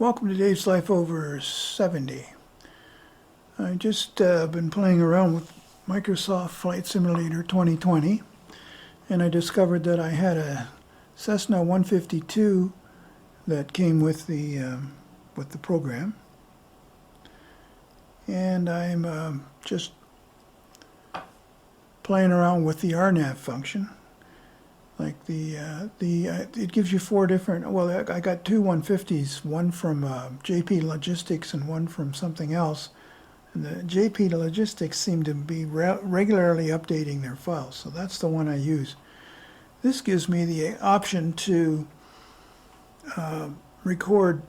Welcome to Dave's Life Over 70. I just been playing around with Microsoft Flight Simulator 2020, and I discovered that I had a Cessna 152 that came with the program, and I'm just playing around with the Rnav function. Like it gives you four different, well, I got two 150s, one from JPlogics and one from something else. And the JPlogics seem to be regularly updating their files, so that's the one I use. This gives me the option to record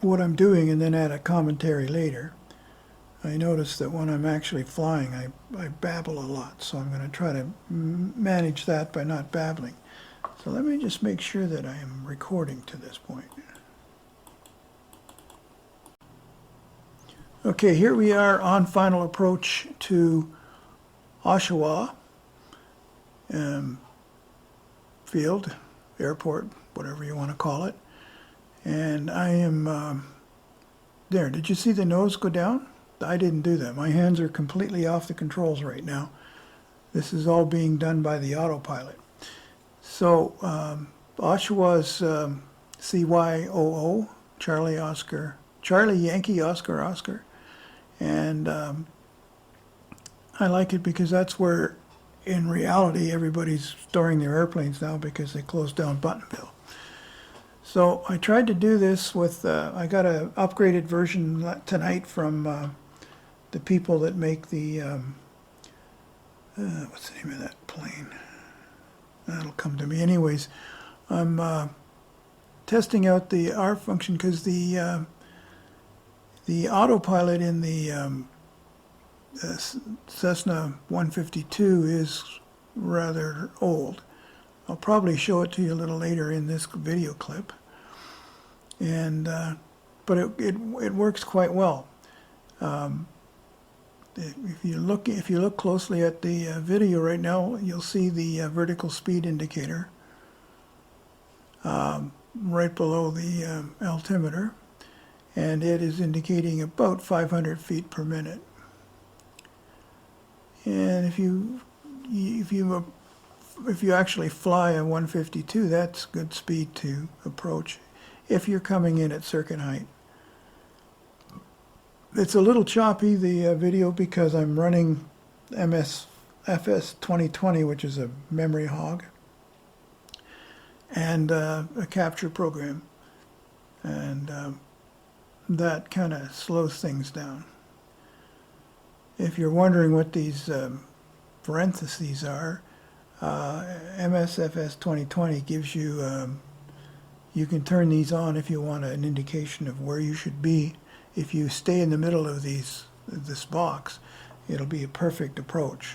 what I'm doing and then add a commentary later. I notice that when I'm actually flying, I babble a lot, so I'm going to try to manage that by not babbling. So let me just make sure that I am recording to this point. Okay, here we are on final approach to Oshawa field, airport, whatever you want to call it. And I am there. Did you see the nose go down? I didn't do that. My hands are completely off the controls right now. This is all being done by the autopilot. So Oshawa's CY00, Charlie Yankee Oscar, and I like it because that's where, in reality, everybody's storing their airplanes now because they closed down Buttonville. So I tried to do this with, I got an upgraded version tonight from the people that make the, what's the name of that plane? That'll come to me. Anyways, I'm testing out the R function because the autopilot in the Cessna 152 is rather old. I'll probably show it to you a little later in this video clip, and but it works quite well. If you look closely at the video right now, you'll see the vertical speed indicator right below the altimeter, and it is indicating about 500 feet per minute. And if you actually fly a 152, that's good speed to approach if you're coming in at circuit height. It's a little choppy, the video, because I'm running MSFS2020, which is a memory hog, and a capture program. And that kind of slows things down. If you're wondering what these parentheses are, MSFS2020 gives you, you can turn these on if you want an indication of where you should be. If you stay in the middle of this box, it'll be a perfect approach.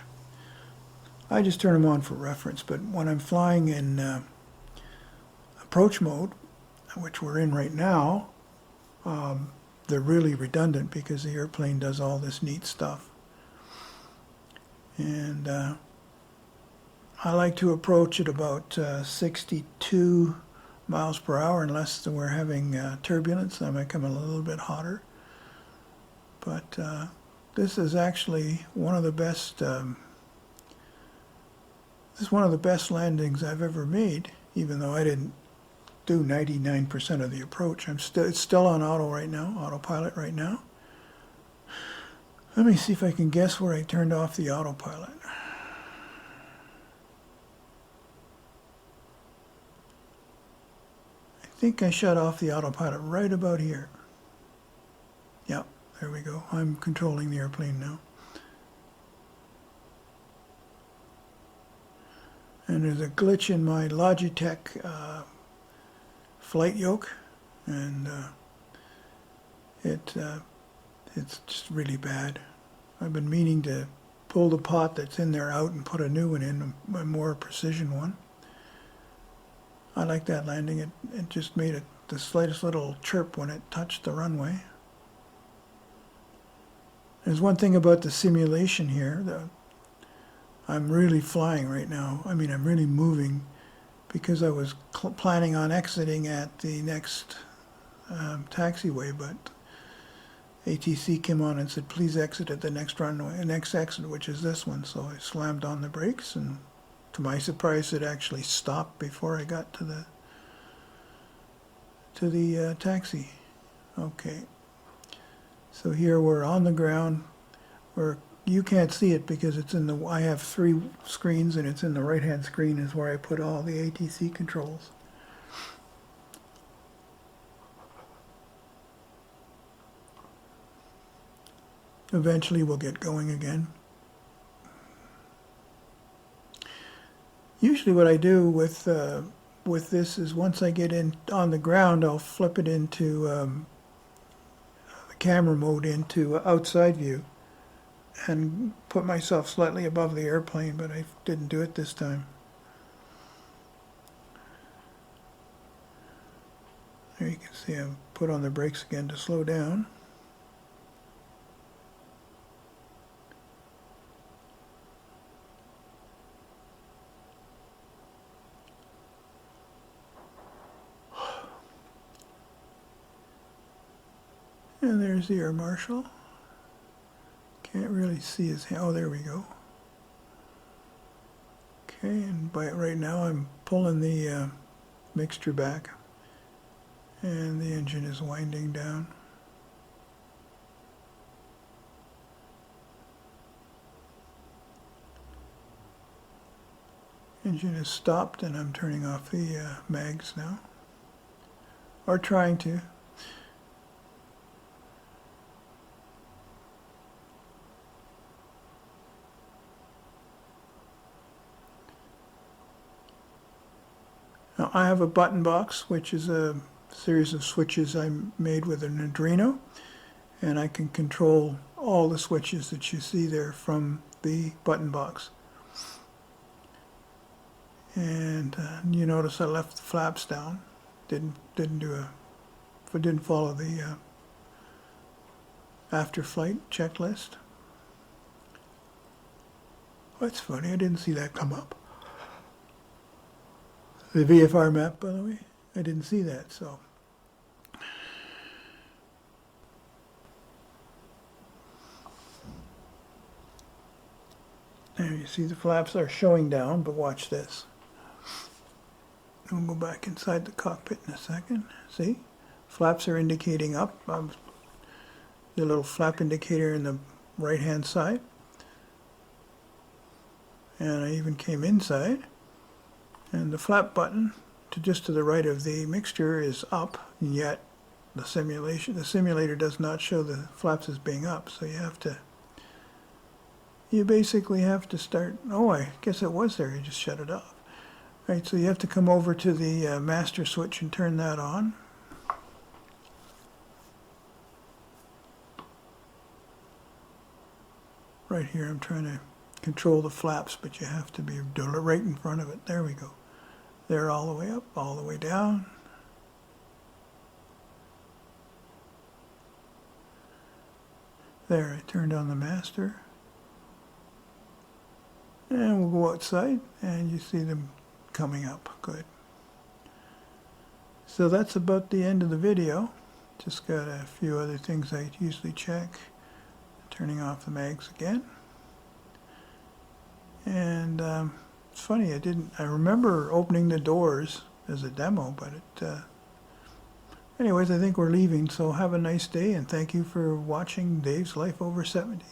I just turn them on for reference, but when I'm flying in approach mode, which we're in right now, they're really redundant because the airplane does all this neat stuff. And I like to approach at about 62 miles per hour unless we're having turbulence. That might come a little bit hotter. But this is actually one of the best. This is one of the best landings I've ever made, even though I didn't do 99% of the approach. It's still on autopilot right now. Let me see if I can guess where I turned off the autopilot. I think I shut off the autopilot right about here. Yep. There we go. I'm controlling the airplane now. And there's a glitch in my Logitech flight yoke, and it's just really bad. I've been meaning to pull the pot that's in there out and put a new one in, a more precision one. I like that landing. It just made the slightest little chirp when it touched the runway. There's one thing about the simulation here that I'm really flying right now. I mean, I'm really moving because I was planning on exiting at the next taxiway, but ATC came on and said, please exit at the next runway, next exit, which is this one. So I slammed on the brakes, and to my surprise, it actually stopped before I got to the taxi. Okay. So here we're on the ground. You can't see it because it's in the, I have 3 screens, and it's in the right-hand screen is where I put all the ATC controls. Eventually we'll get going again. Usually what I do with this is once I get in on the ground, I'll flip it into the camera mode into outside view and put myself slightly above the airplane, but I didn't do it this time. There you can see I put on the brakes again to slow down. And there's the air marshal. Can't really see his hand. Oh, there we go. Okay, and right now I'm pulling the mixture back, and the engine is winding down. Engine is stopped, and I'm turning off the mags now, or trying to. Now I have a button box, which is a series of switches I made with an Arduino, and I can control all the switches that you see there from the button box. And you notice I left the flaps down. Didn't follow the after flight checklist. That's funny. I didn't see that come up. The VFR map, by the way, I didn't see that, so. There you see the flaps are showing down, but watch this. We'll go back inside the cockpit in a second. See? Flaps are indicating up. The little flap indicator in the right-hand side. And I even came inside. And the flap button just to the right of the mixture is up, and yet the simulator does not show the flaps as being up. So you basically have to start. Oh, I guess it was there. You just shut it off. Right. So you have to come over to the master switch and turn that on. Right here, I'm trying to control the flaps, but you have to be right in front of it. There we go. They're all the way up, all the way down. There, I turned on the master. And we'll go outside, and you see them coming up. Good. So that's about the end of the video. Just got a few other things I usually check. Turning off the mags again. And it's funny, I remember opening the doors as a demo, but anyways, I think we're leaving, so have a nice day, and thank you for watching Dave's Life Over 70.